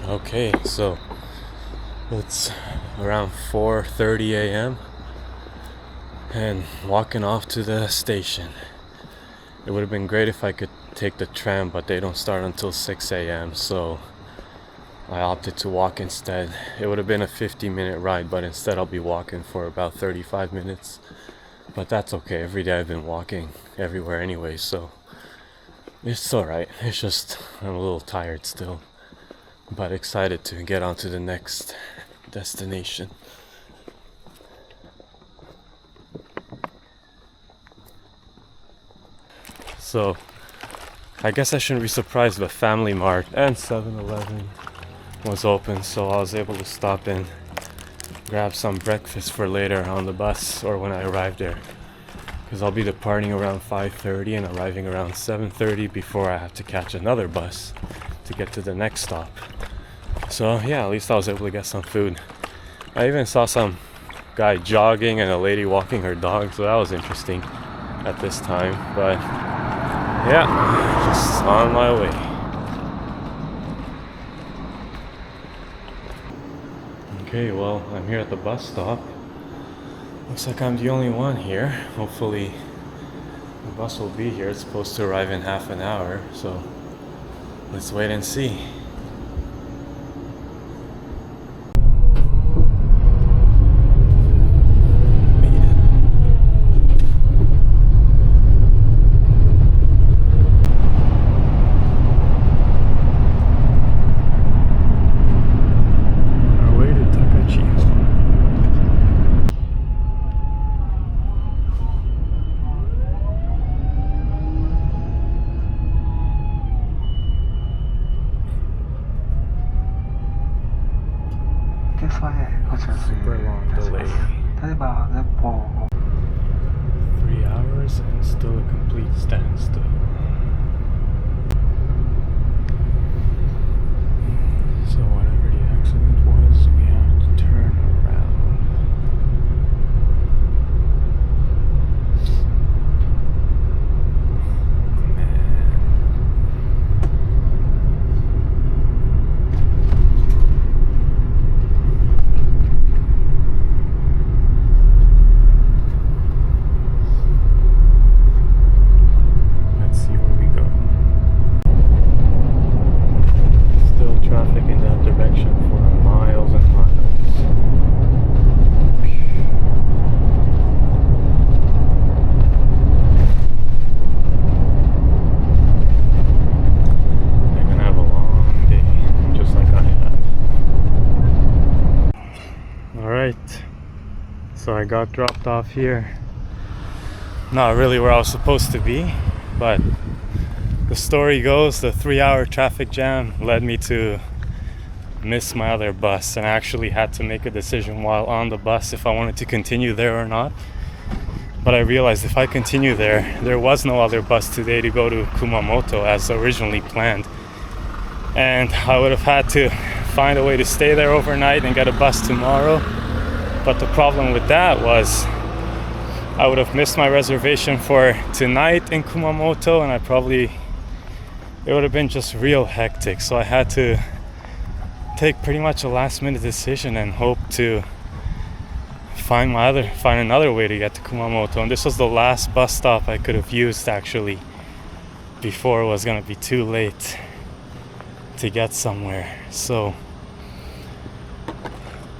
Okay, so it's around 4:30 a.m. and walking off to the station. It would have been great if I could take the tram, but they don't start until 6 a.m. so I opted to walk instead. It would have been a 50-minute ride, but instead I'll be walking for about 35 minutes. But that's okay. Every day I've been walking everywhere anyway, so it's alright. It's just I'm a little tired still, but excited to get on to the next destination. So I guess I shouldn't be surprised, but Family Mart and 7-Eleven was open, so I was able to stop and grab some breakfast for later on the bus or when I arrive there, because I'll be departing around 5:30 and arriving around 7:30 before I have to catch another bus to get to the next stop. So yeah, at least I was able to get some food. I even saw some guy jogging and a lady walking her dog, so that was interesting at this time. But yeah, just on my way. Okay, well, I'm here at the bus stop. Looks like I'm the only one here. Hopefully the bus will be here. It's supposed to arrive in half an hour, so let's wait and see. Super long delay. 3 hours and still a complete standstill. So whatever the accident was, we have to turn around. Traffic in that direction for miles and miles. They're gonna have a long day, just like I had. Alright, so I got dropped off here. Not really where I was supposed to be, but the story goes the 3-hour traffic jam led me to miss my other bus, and I actually had to make a decision while on the bus if I wanted to continue there or not. But I realized if I continue there was no other bus today to go to Kumamoto as originally planned, and I would have had to find a way to stay there overnight and get a bus tomorrow. But the problem with that was I would have missed my reservation for tonight in Kumamoto, and it would have been just real hectic. So I had to take pretty much a last minute decision and hope to find another way to get to Kumamoto. And this was the last bus stop I could have used actually before it was gonna be too late to get somewhere. So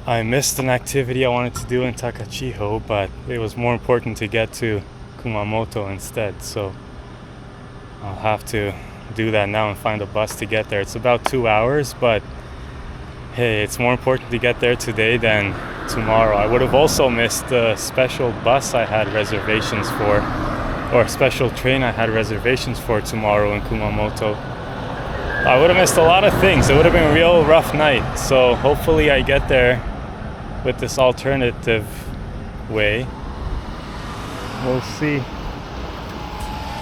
I missed an activity I wanted to do in Takachiho, but it was more important to get to Kumamoto instead. So I'll have to do that now and find a bus to get there. It's about 2 hours, but hey, it's more important to get there today than tomorrow. I would have also missed the special bus I had reservations for, or a special train I had reservations for tomorrow in Kumamoto. I would have missed a lot of things. It would have been a real rough night. So hopefully I get there with this alternative way. We'll see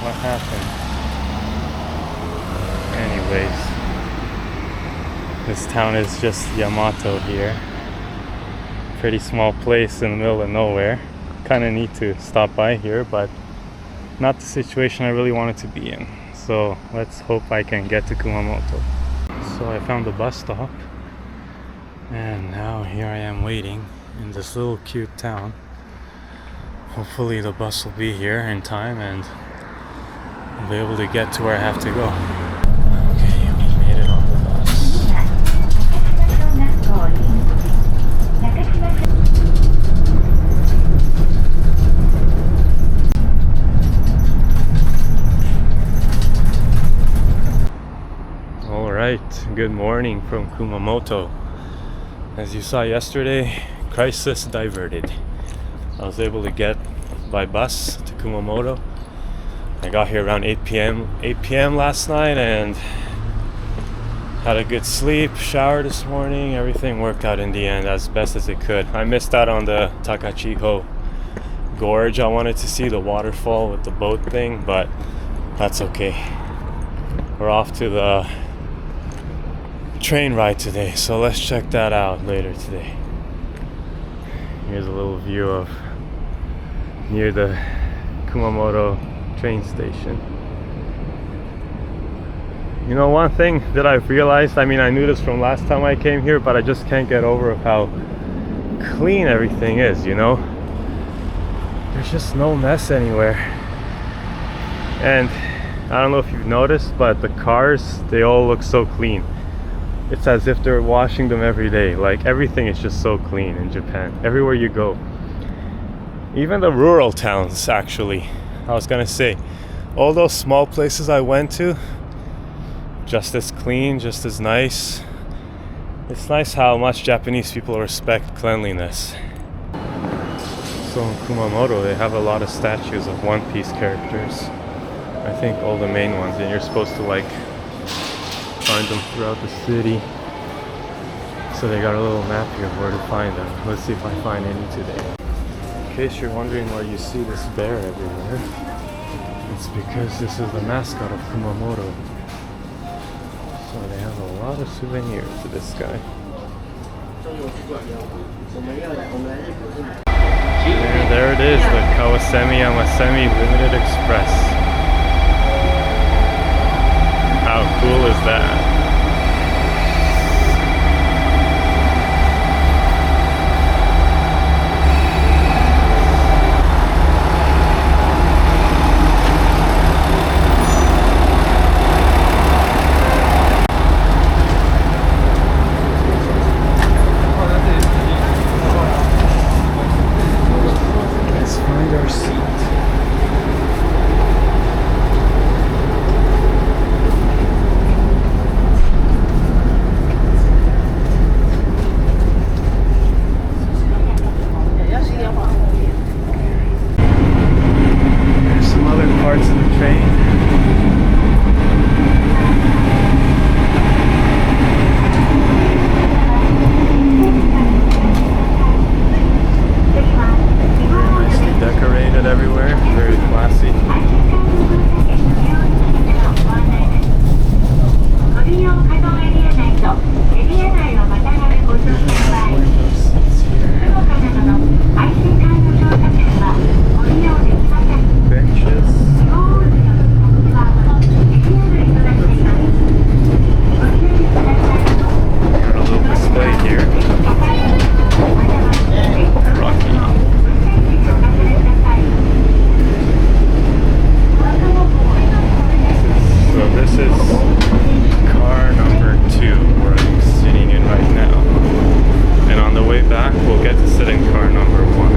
what happens. Anyways, this town is just Yamato here. Pretty small place in the middle of nowhere. Kind of need to stop by here, but not the situation I really wanted to be in. So let's hope I can get to Kumamoto. So I found the bus stop, and now here I am waiting in this little cute town. Hopefully the bus will be here in time and I'll be able to get to where I have to go. Okay, we made it on the bus. Alright, good morning from Kumamoto. As you saw yesterday, crisis diverted. I was able to get by bus to Kumamoto. I got here around 8 p.m. last night and had a good sleep, shower this morning. Everything worked out in the end as best as it could. I missed out on the Takachiho Gorge. I wanted to see the waterfall with the boat thing, but that's okay. We're off to the train ride today, so let's check that out later today. Here's a little view of near the Kumamoto train station. You know, one thing that I've realized, I mean, I knew this from last time I came here, but I just can't get over of how clean everything is, you know? There's just no mess anywhere. And I don't know if you've noticed, but the cars, they all look so clean. It's as if they're washing them every day. Like, everything is just so clean in Japan. Everywhere you go. Even the rural towns, actually. I was gonna say, all those small places I went to, just as clean, just as nice. It's nice how much Japanese people respect cleanliness. So in Kumamoto, they have a lot of statues of One Piece characters. I think all the main ones, and you're supposed to like find them throughout the city. So they got a little map here of where to find them. Let's see if I find any today. In case you're wondering why you see this bear everywhere, it's because this is the mascot of Kumamoto. So they have a lot of souvenirs to this guy. And there it is, the Kawasemi Yamasemi Limited Express. How cool is that? Let's find our seat. Parts of the train. Very nicely decorated everywhere, very classy. Benches. Got a little display here. Rocky. So this is car number 2 where I'm sitting in right now. And on the way back we'll get to sit in car number 1.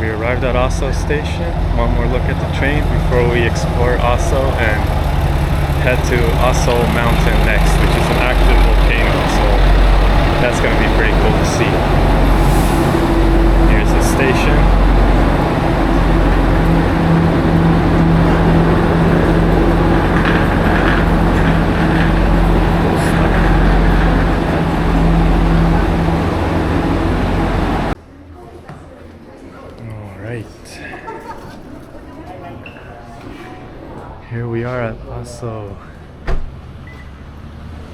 Arrived at Aso station. One more look at the train before we explore Aso and head to Aso mountain next, which is an active volcano, so that's going to be pretty cool to see. Here's the station. So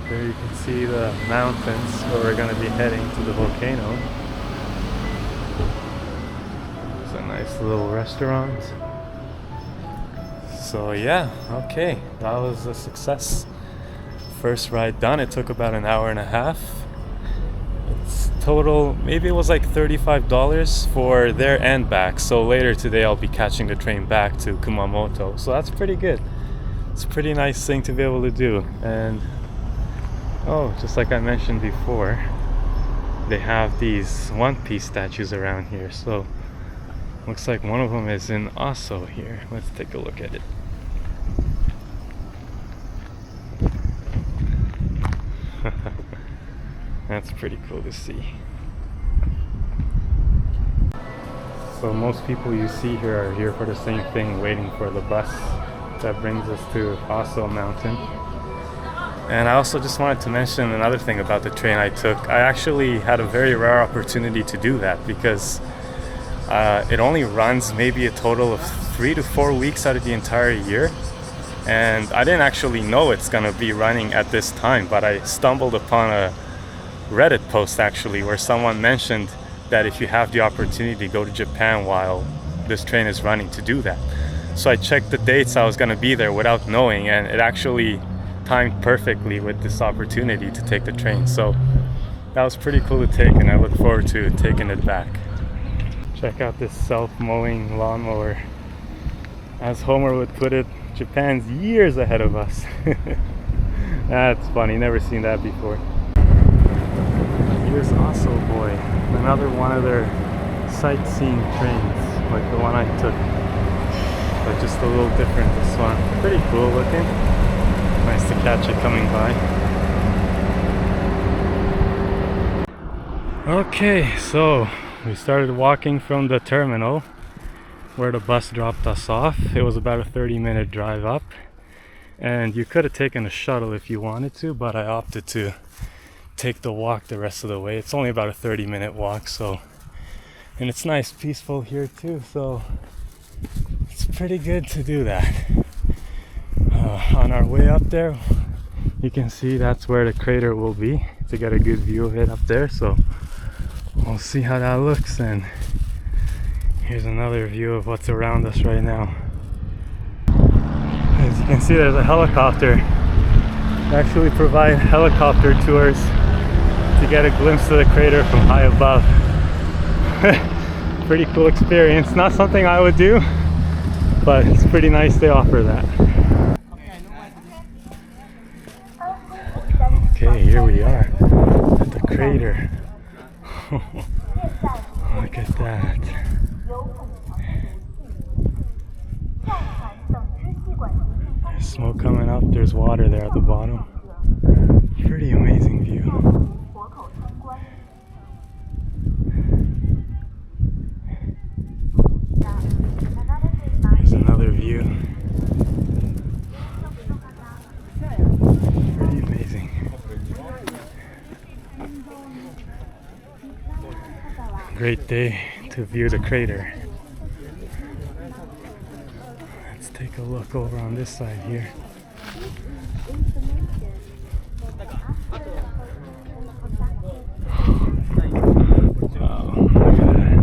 there you can see the mountains where we're going to be heading to the volcano. There's a nice little restaurant. So yeah, okay, that was a success. First ride done. It took about an hour and a half. It's total, maybe it was like $35 for there and back. So later today I'll be catching the train back to Kumamoto. So that's pretty good. It's a pretty nice thing to be able to do. And oh, just like I mentioned before, they have these One Piece statues around here. So looks like one of them is in Aso here. Let's take a look at it. That's pretty cool to see. So most people you see here are here for the same thing, waiting for the bus that brings us to Aso Mountain. And I also just wanted to mention another thing about the train I took. I actually had a very rare opportunity to do that because it only runs maybe a total of 3 to 4 weeks out of the entire year. And I didn't actually know it's gonna be running at this time, but I stumbled upon a Reddit post actually where someone mentioned that if you have the opportunity to go to Japan while this train is running, to do that. So I checked the dates I was gonna be there without knowing, and it actually timed perfectly with this opportunity to take the train. So that was pretty cool to take, and I look forward to taking it back. Check out this self-mowing lawnmower. As Homer would put it, Japan's years ahead of us. That's funny, never seen that before. Here's Aso Boy, another one of their sightseeing trains, like the one I took, but just a little different this one. Pretty cool looking. Nice to catch it coming by. Okay, so we started walking from the terminal where the bus dropped us off. It was about a 30-minute drive up, and you could have taken a shuttle if you wanted to, but I opted to take the walk the rest of the way. It's only about a 30-minute walk, so, and it's nice, peaceful here too, so it's pretty good to do that. On our way up there, you can see that's where the crater will be, to get a good view of it up there. So we'll see how that looks, and here's another view of what's around us right now. As you can see, there's a helicopter. They actually provide helicopter tours to get a glimpse of the crater from high above. Pretty cool experience. Not something I would do, but it's pretty nice they offer that. Okay, here we are at the crater. Look at that. There's smoke coming up, there's water there at the bottom. Pretty amazing view. There's another view. Pretty amazing. Great day to view the crater. Let's take a look over on this side here. Wow, look at that.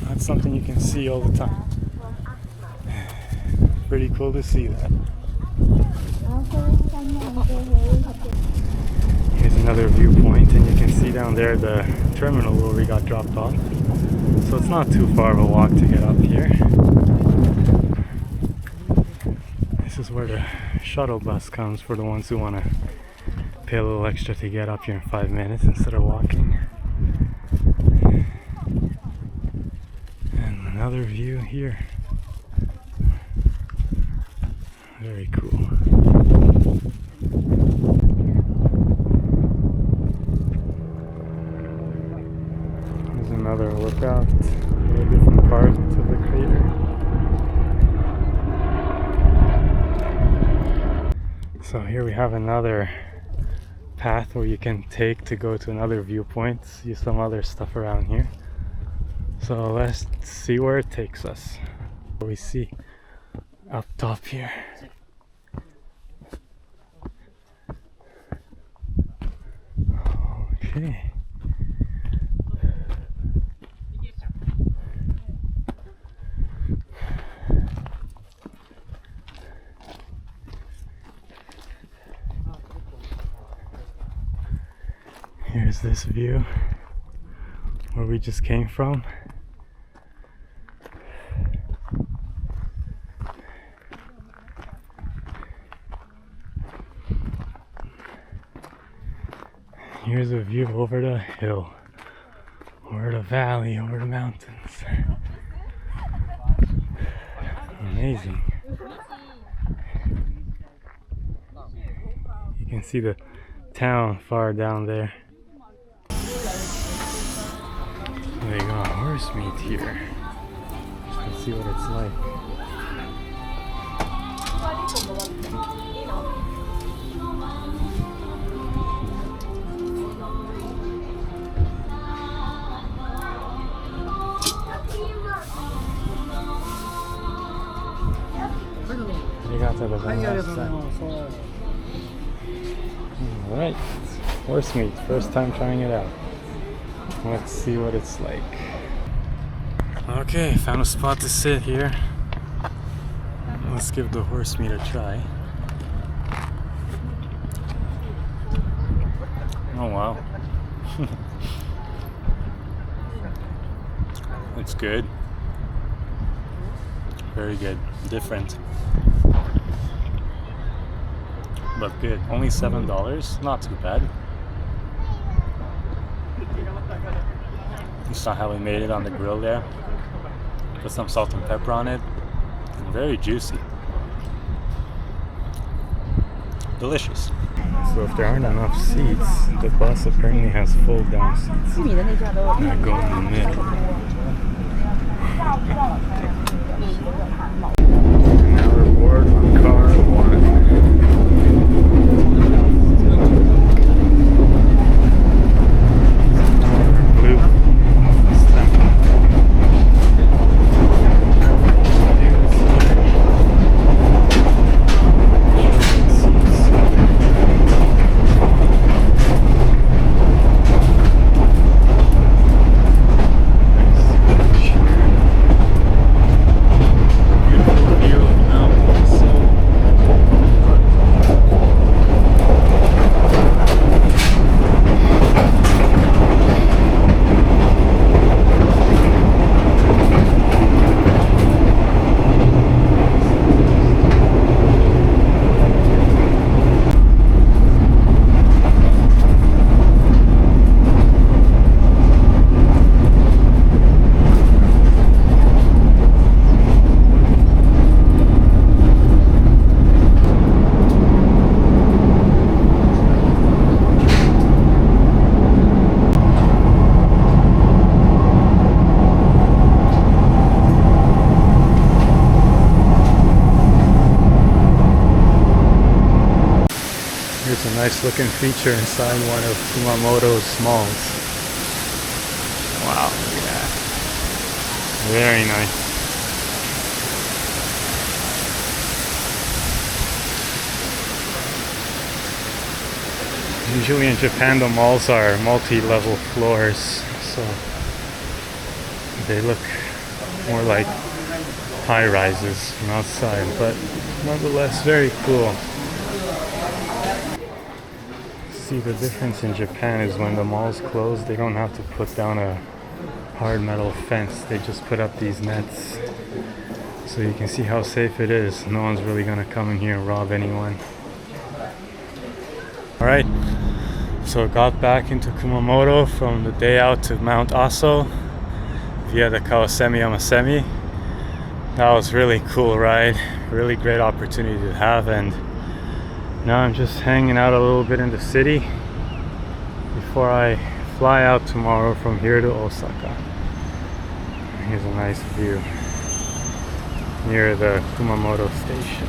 That's something you can see all the time. Pretty cool to see that. Here's another viewpoint, and you can see down there the terminal where we got dropped off. So it's not too far of a walk to get up here. This is where the shuttle bus comes for the ones who want to pay a little extra to get up here in 5 minutes instead of walking. And another view here. Very cool. There's another lookout, a different part of the crater. So here we have another path where you can take to go to another viewpoint, see some other stuff around here. So let's see where it takes us. What we see up top here. Okay. Here's this view where we just came from. Here's a view over the hill, over the valley, over the mountains. Amazing. You can see the town far down there. They got horse meat here. Let's see what it's like. Alright, horse meat, first time trying it out. Let's see what it's like. Okay, found a spot to sit here. Let's give the horse meat a try. Oh wow. It's good. Very good. Different. But good. Only $7. Not too bad. You saw how we made it on the grill there. Put some salt and pepper on it. And very juicy. Delicious. So if there aren't enough seats, the bus apparently has fold down seats that go in the middle. And now we're bored on car 1. Here's a nice looking feature inside one of Kumamoto's malls. Wow, look at that. Very nice. Usually in Japan the malls are multi-level floors, so they look more like high rises from outside, but nonetheless very cool. See, the difference in Japan is when the malls close, they don't have to put down a hard metal fence. They just put up these nets, so you can see how safe it is. No one's really gonna come in here and rob anyone. Alright, so I got back into Kumamoto from the day out to Mount Aso via the Kawasemi Yamasemi. That was really cool ride, really great opportunity to have, and now I'm just hanging out a little bit in the city before I fly out tomorrow from here to Osaka. Here's a nice view near the Kumamoto station.